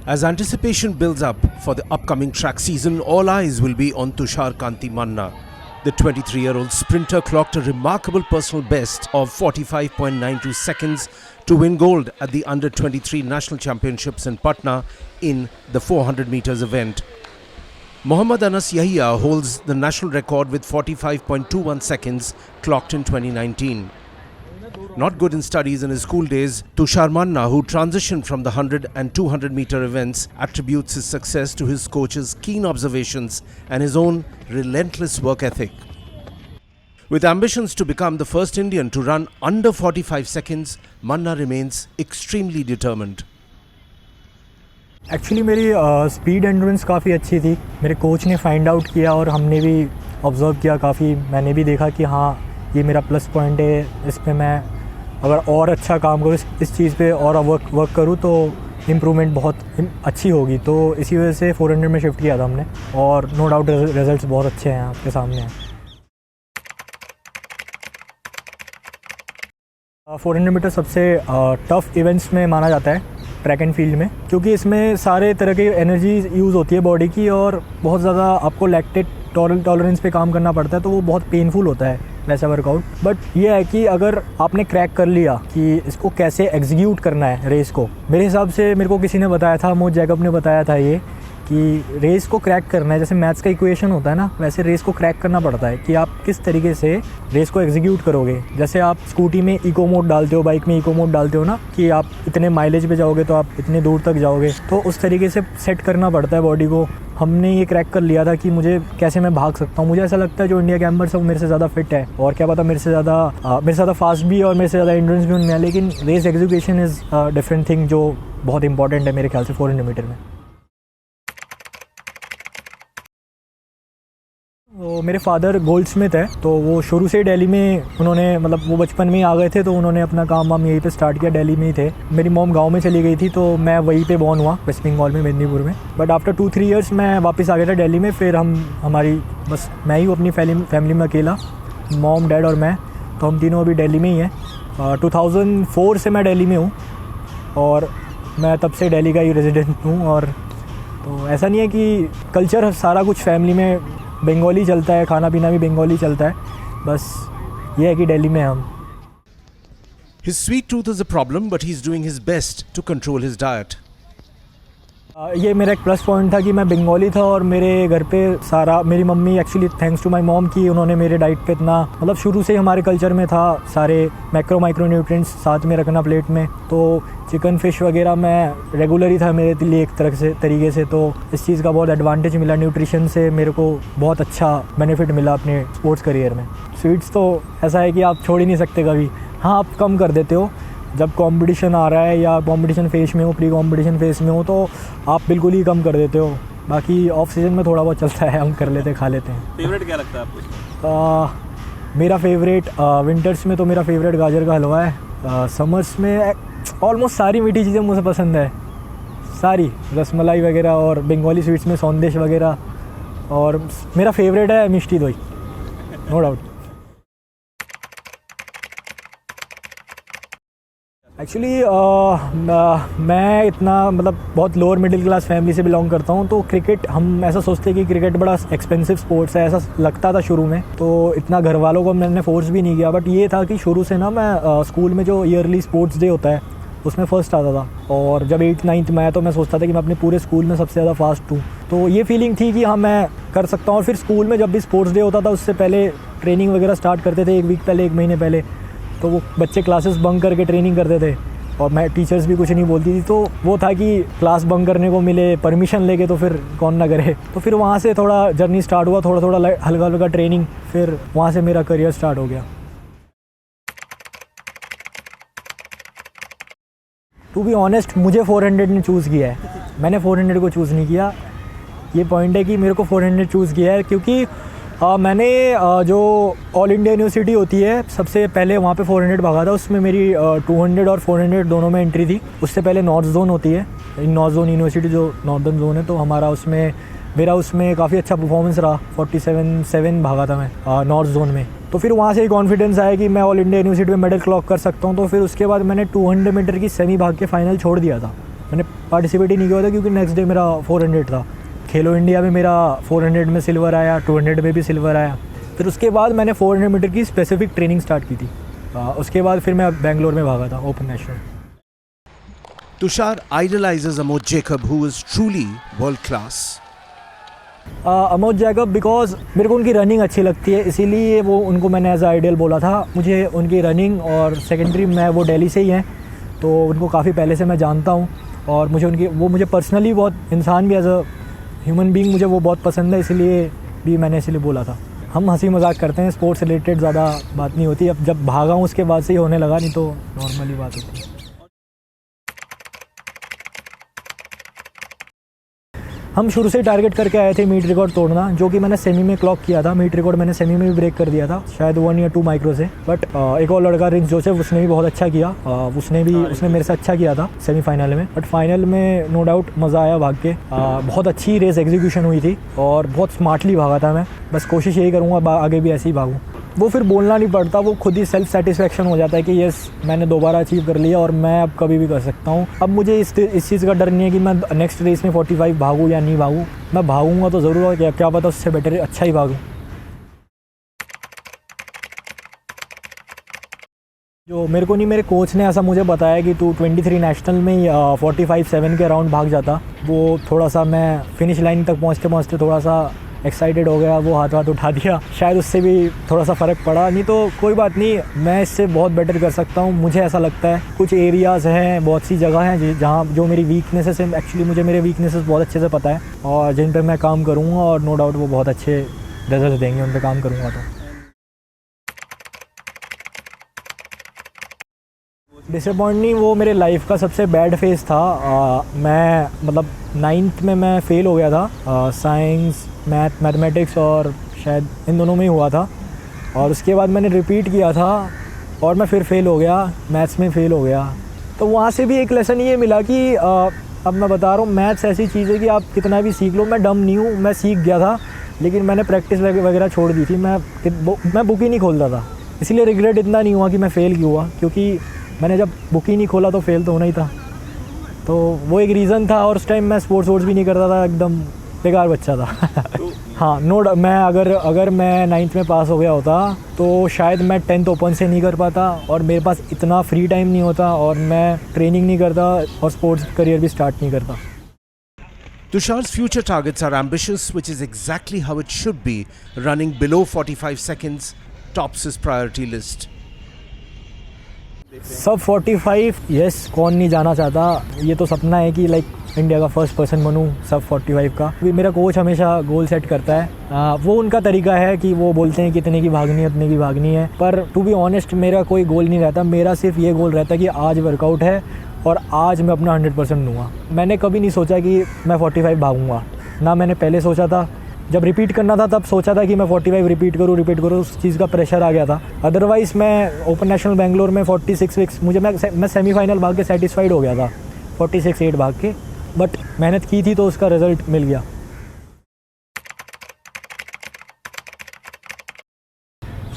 As anticipation builds up for the upcoming track season, all eyes will be on Tushar Kanti Manna. The 23-year-old sprinter clocked a remarkable personal best of 45.92 seconds to win gold at the Under-23 National Championships in Patna in the 400 meters event. Mohammad Anas Yahya holds the national record with 45.21 seconds clocked in 2019. Not good in studies in his school days, Tushar Manna, who transitioned from the 100 and 200 meter events, attributes his success to his coach's keen observations and his own relentless work ethic. With ambitions to become the first Indian to run under 45 seconds, Manna remains extremely determined. Actually मेरी speed endurance काफ़ी अच्छी थी. मेरे coach ने find out किया और हमने भी ऑब्ज़र्व किया काफ़ी. मैंने भी देखा कि हाँ ये मेरा प्लस पॉइंट है, इस पे मैं अगर और अच्छा काम करूँ, इस चीज़ पे और वर्क करूँ तो इम्प्रूवमेंट बहुत अच्छी होगी. तो इसी वजह से 400 में शिफ्ट किया था हमने और नो डाउट रिजल्ट्स बहुत अच्छे हैं आपके सामने हैं. 400 मीटर सबसे टफ़ इवेंट्स में माना जाता है ट्रैक एंड फील्ड में, क्योंकि इसमें सारे तरह की एनर्जी यूज़ होती है बॉडी की और बहुत ज़्यादा आपको लैक्टेट टॉलरेंस पे काम करना पड़ता है, तो वो बहुत पेनफुल होता है वैसा वर्कआउट. बट ये है कि अगर आपने क्रैक कर लिया कि इसको कैसे एग्जीक्यूट करना है रेस को, मेरे हिसाब से मेरे को किसी ने बताया था, मो जैकब ने बताया था ये कि रेस को क्रैक करना है, जैसे मैथ्स का इक्वेशन होता है ना, वैसे रेस को क्रैक करना पड़ता है कि आप किस तरीके से रेस को एग्जीक्यूट करोगे. जैसे आप स्कूटी में इको मोड डालते हो, बाइक में इको मोड डालते हो ना, कि आप इतने माइलेज पे जाओगे तो आप इतने दूर तक जाओगे, तो उस तरीके से सेट करना पड़ता है बॉडी को. हमने ये क्रैक कर लिया था कि मुझे कैसे मैं भाग सकता हूँ. मुझे ऐसा लगता है जो इंडिया कैंपर्स है वो मेरे से ज़्यादा फिट है और क्या पता मेरे से ज़्यादा फास्ट भी और मेरे से ज़्यादा एंड्योरेंस भी उनमें है, लेकिन race execution is different thing जो बहुत इंपॉर्टेंट है मेरे ख्याल से 400 मीटर में. तो मेरे फादर गोल्डस्मिथ है, तो वो शुरू से दिल्ली में उन्होंने मतलब वो बचपन में ही आ गए थे, तो उन्होंने अपना काम वाम यहीं पे स्टार्ट किया, दिल्ली में ही थे. मेरी मॉम गांव में चली गई थी तो मैं वहीं पे बॉर्न हुआ, वेस्ट बंगाल में मेदिनीपुर में. बट आफ्टर 2-3 ईयर्स मैं वापस आ गया था दिल्ली में. फिर हमारी बस मैं ही हूँ अपनी फैमिली में अकेला, मॉम डैड और मैं, तो हम तीनों अभी दिल्ली में ही हैं. 2004 से मैं दिल्ली में हूँ और मैं तब से दिल्ली का ही रेजिडेंट हूँ. और तो ऐसा नहीं है कि कल्चर सारा कुछ फैमिली में बंगाली चलता है, खाना पीना भी बंगाली चलता है, बस ये है कि दिल्ली में हम. His sweet tooth is a problem, but he's doing his best to control his diet. ये मेरा एक प्लस पॉइंट था कि मैं बंगाली था और मेरे घर पे सारा मेरी mummy actually thanks to my mom कि उन्होंने मेरे डाइट पे इतना मतलब शुरू से हमारे कल्चर में था सारे माइक्रो न्यूट्रिएंट्स साथ में रखना प्लेट में. तो चिकन फिश वगैरह मैं रेगुलर ही था मेरे लिए एक तरीके से. तो इस चीज़ का बहुत एडवांटेज मिला, न्यूट्रिशन से मेरे को बहुत अच्छा बेनिफिट मिला अपने स्पोर्ट्स करियर में. स्वीट्स तो ऐसा है कि आप छोड़ ही नहीं सकते कभी. हाँ, आप कम कर देते हो जब कंपटीशन आ रहा है या कंपटीशन फेज में हो, प्री कंपटीशन फेज में हो, तो आप बिल्कुल ही कम कर देते हो. बाकी ऑफ सीजन में थोड़ा बहुत चलता है, हम कर लेते खा लेते हैं. फेवरेट क्या लगता है आपको? मेरा फेवरेट विंटर्स में तो मेरा फेवरेट गाजर का हलवा है. समर्स में ऑलमोस्ट सारी मीठी चीज़ें मुझे पसंद है, सारी रसमलाई वगैरह, और बंगाली स्वीट्स में सौंदेश वगैरह. और मेरा फेवरेट है मिष्टी दोई, नो डाउट. एक्चुअली मैं इतना मतलब बहुत लोअर मिडिल क्लास फैमिली से बिलोंग करता हूँ, तो क्रिकेट हम ऐसा सोचते हैं कि क्रिकेट बड़ा एक्सपेंसिव स्पोर्ट्स है, ऐसा लगता था शुरू में. तो इतना घर वालों को मैंने फोर्स भी नहीं किया. बट ये था कि शुरू से ना मैं स्कूल में जो ईयरली स्पोर्ट्स डे होता है उसमें फ़र्स्ट आता था. और जब 8th-9th में आया तो मैं सोचता था कि मैं अपने पूरे स्कूल में सबसे ज़्यादा फास्ट हूँ. तो ये फीलिंग थी कि हाँ मैं कर सकता हूँ. और फिर स्कूल में जब भी स्पोर्ट्स डे होता था उससे पहले ट्रेनिंग वगैरह स्टार्ट करते थे, 1 वीक पहले, 1 महीने पहले. तो वो बच्चे क्लासेस बंक करके ट्रेनिंग करते थे और मैं टीचर्स भी कुछ नहीं बोलती थी. तो वो था कि क्लास बंक करने को मिले परमिशन लेके, तो फिर कौन ना करे. तो फिर वहाँ से थोड़ा जर्नी स्टार्ट हुआ, थोड़ा हल्का हल्का ट्रेनिंग, फिर वहाँ से मेरा करियर स्टार्ट हो गया. टू बी ऑनेस्ट, मुझे 400 ने चूज़ किया है, मैंने 400 को चूज़ नहीं किया. ये पॉइंट है कि मेरे को 400 चूज़ किया है क्योंकि मैंने जो ऑल इंडिया यूनिवर्सिटी होती है सबसे पहले वहाँ पे 400 भागा था. उसमें मेरी 200 और 400 दोनों में एंट्री थी. उससे पहले नॉर्थ जोन होती है, नॉर्थ जोन यूनिवर्सिटी जो नॉर्दर्न जोन है, तो मेरा उसमें काफ़ी अच्छा परफॉर्मेंस रहा. 47.7 भागा था मैं नॉर्थ जोन में. तो फिर वहाँ से ही कॉन्फिडेंस आया कि मैं ऑल इंडिया यूनिवर्सिटी में मेडल क्लॉक कर सकता हूँ. तो फिर उसके बाद मैंने 200 मीटर की सेमी भाग के फाइनल छोड़ दिया था. मैंने पार्टिसिपेट ही नहीं किया था क्योंकि नेक्स्ट डे मेरा 400 था। खेलो इंडिया में मेरा 400 में सिल्वर आया, 200 में भी सिल्वर आया। फिर उसके बाद मैंने 400 मीटर की स्पेसिफिक ट्रेनिंग स्टार्ट की थी। उसके बाद फिर मैं बेंगलोर में भागा था open national. Tushar idolizes Amod Jacob, who is truly world class. Amod Jacob because मेरे को उनकी रनिंग अच्छी लगती है, इसीलिए वो उनको मैंने एज आइडियल बोला था। मुझे उनकी रनिंग और सेकेंडरी में वो दिल्ली से ही हैं, तो उनको काफ़ी पहले से मैं जानता हूँ और मुझे पर्सनली बहुत इंसान भी एज अ ह्यूमन बीइंग मुझे वो बहुत पसंद है, इसलिए बोला था। हम हंसी मजाक करते हैं, स्पोर्ट्स रिलेटेड ज़्यादा बात नहीं होती। अब जब भागा हूँ उसके बाद से ही होने लगा, नहीं तो नॉर्मली बात होती है। हम शुरू से ही टारगेट करके आए थे मीट रिकॉर्ड तोड़ना, जो कि मैंने सेमी में क्लॉक किया था। मीट रिकॉर्ड मैंने सेमी में भी ब्रेक कर दिया था, शायद 1 या 2 माइक्रो से। बट एक और लड़का रिंस जोसेफ, उसने भी बहुत अच्छा किया। उसने मेरे से अच्छा किया था सेमीफाइनल में। बट फाइनल में नो डाउट मज़ा आया भाग के। बहुत अच्छी रेस एग्जीक्यूशन हुई थी और बहुत स्मार्टली भागा था मैं। बस कोशिश यही करूँगा आगे भी ऐसे ही भागूँ। वो फिर बोलना नहीं पड़ता, वो खुद ही सेल्फ सेटिस्फेक्शन हो जाता है कि यस मैंने दोबारा अचीव कर लिया और मैं अब कभी भी कर सकता हूँ। अब मुझे इस चीज़ का डर नहीं है कि मैं नेक्स्ट रेस में 45 भागूँ या नहीं भागूँ। मैं भागूँगा तो ज़रूर, और क्या पता उससे बेटर अच्छा ही भागूँ। जो मेरे कोच ने ऐसा मुझे बताया कि तू 23 नेशनल में 45-7 के अराउंड भाग जाता। वो थोड़ा सा मैं फिनिश लाइन तक पहुँचते थोड़ा सा एक्साइटेड हो गया, वो हाथ उठा दिया, शायद उससे भी थोड़ा सा फ़र्क पड़ा। नहीं तो कोई बात नहीं, मैं इससे बहुत बेटर कर सकता हूँ, मुझे ऐसा लगता है। कुछ एरियाज़ हैं, बहुत सी जगह हैं जहाँ जो मेरी वीकनेसेस हैं, एक्चुअली मुझे मेरे वीकनेसेस बहुत अच्छे से पता है और जिन पर मैं काम करूँगा और नो डाउट वो बहुत अच्छे रिजल्ट देंगे, उन पर काम करूँगा तो। डिसअपॉइंटिंग वो मेरे लाइफ का सबसे बैड फेज़ था। मैं मतलब 9th में मैं फ़ेल हो गया था, साइंस मैथमेटिक्स और शायद इन दोनों में ही हुआ था। और उसके बाद मैंने रिपीट किया था और मैं फिर फ़ेल हो गया, मैथ्स में फ़ेल हो गया। तो वहाँ से भी एक लेसन ये मिला कि अब मैं बता रहा हूँ, मैथ्स ऐसी चीज़ है कि आप कितना भी सीख लो। मैं डम नहीं हूँ, मैं सीख गया था, लेकिन मैंने प्रैक्टिस वगैरह छोड़ दी थी। मैं बुक ही नहीं खोलता था, इसलिए रिग्रेट इतना नहीं हुआ कि मैं फ़ेल क्यों हुआ, क्योंकि मैंने जब बुक ही नहीं खोला तो फ़ेल तो होना ही था। तो वो एक रीज़न था। और उस टाइम मैं स्पोर्ट्स भी नहीं करता था, एकदम बेकार बच्चा था। हाँ मैं अगर मैं 9th में पास हो गया होता तो शायद मैं 10th ओपन से नहीं कर पाता और मेरे पास इतना फ्री टाइम नहीं होता और मैं ट्रेनिंग नहीं करता और स्पोर्ट्स करियर भी स्टार्ट नहीं करता। Tushar's future targets are ambitious, which is exactly how it should be. Running below 45 seconds tops his priority list. सब 45 यस, कौन नहीं जाना चाहता। ये तो सपना है कि लाइक इंडिया का फर्स्ट पर्सन बनूं सब 45 का। मेरा कोच हमेशा गोल सेट करता है, वो उनका तरीका है कि वो बोलते हैं कि इतने की भागनी है, उतने की भागनी है। पर टू बी ऑनेस्ट मेरा कोई गोल नहीं रहता। मेरा सिर्फ ये गोल रहता है कि आज वर्कआउट है और आज मैं अपना 100% दूँगा। मैंने कभी नहीं सोचा कि मैं 45 भागूँगा, ना मैंने पहले सोचा था। जब रिपीट करना था तब सोचा था कि मैं 45 रिपीट करूँ, उस चीज़ का प्रेशर आ गया था। अदरवाइज़ मैं ओपन नेशनल बेंगलोर में 46 वीक्स मैं सेमीफाइनल भाग के सेटिस्फाइड हो गया था, 46-8 भाग के। बट मेहनत की थी तो उसका रिज़ल्ट मिल गया।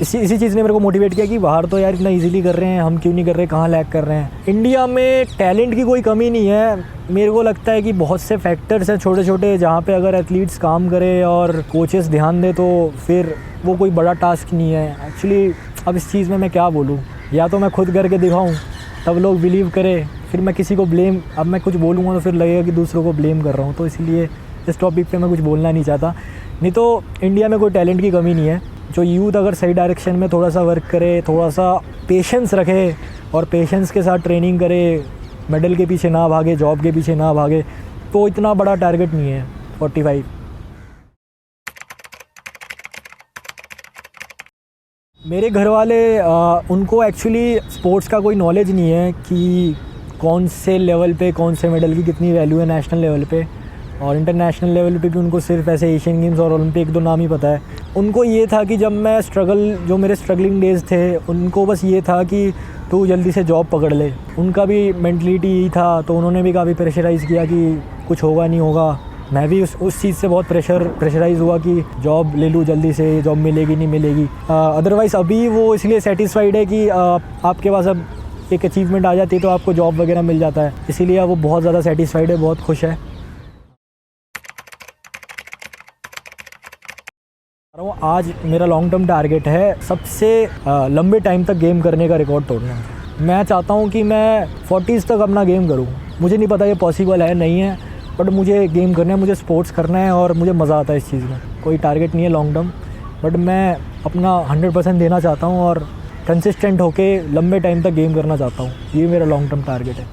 इसी चीज़ ने मेरे को मोटिवेट किया कि बाहर तो यार इतना इजीली कर रहे हैं, हम क्यों नहीं कर रहे, कहाँ लैग कर रहे हैं। इंडिया में टैलेंट की कोई कमी नहीं है। मेरे को लगता है कि बहुत से फैक्टर्स हैं छोटे छोटे, जहाँ पे अगर एथलीट्स काम करें और कोचेस ध्यान दें तो फिर वो कोई बड़ा टास्क नहीं है एक्चुअली। अब इस चीज़ में मैं क्या बोलूँ, या तो मैं खुद करके दिखाऊँ तब लोग बिलीव करें, फिर मैं किसी को ब्लेम, अब मैं कुछ बोलूँगा तो फिर लगेगा कि दूसरों को ब्लेम कर रहा हूँ। तो इसलिए इस टॉपिक पे मैं कुछ बोलना नहीं चाहता। नहीं तो इंडिया में कोई टैलेंट की कमी नहीं है। जो यूथ अगर सही डायरेक्शन में थोड़ा सा वर्क करे, थोड़ा सा पेशेंस रखे और पेशेंस के साथ ट्रेनिंग करे, मेडल के पीछे ना भागे, जॉब के पीछे ना भागे, तो इतना बड़ा टारगेट नहीं है 45। मेरे घर वाले उनको एक्चुअली स्पोर्ट्स का कोई नॉलेज नहीं है कि कौन से लेवल पे कौन से मेडल की कितनी वैल्यू है नेशनल लेवल पे, और इंटरनेशनल लेवल पे भी उनको सिर्फ ऐसे एशियन गेम्स और ओलंपिक 1-2 नाम ही पता है। उनको ये था कि जब मैं जो मेरे स्ट्रगलिंग डेज़ थे, उनको बस ये था कि तू जल्दी से जॉब पकड़ ले। उनका भी मेंटलिटी यही था, तो उन्होंने भी काफ़ी प्रेशराइज़ किया कि कुछ होगा नहीं होगा। मैं भी उस चीज़ से बहुत प्रेशराइज़ हुआ कि जॉब ले लूँ जल्दी से, जॉब मिलेगी नहीं मिलेगी। अदरवाइज़ अभी वो इसलिए सेटिस्फाइड है कि आपके पास अब एक अचीवमेंट आ जाती है तो आपको जॉब वगैरह मिल जाता है, इसीलिए वो बहुत ज़्यादा सेटिस्फाइड है, बहुत खुश है। आज मेरा लॉन्ग टर्म टारगेट है सबसे लंबे टाइम तक गेम करने का रिकॉर्ड तोड़ना है। मैं चाहता हूँ कि मैं 40s तक अपना गेम करूँ। मुझे नहीं पता ये पॉसिबल है नहीं है, बट मुझे गेम करना है, मुझे स्पोर्ट्स करना है और मुझे मज़ा आता है इस चीज़ में। कोई टारगेट नहीं है लॉन्ग टर्म, बट मैं अपना 100% देना चाहता हूँ और कंसिस्टेंट होके लंबे टाइम तक गेम करना चाहता हूँ। ये मेरा लॉन्ग टर्म टारगेट है।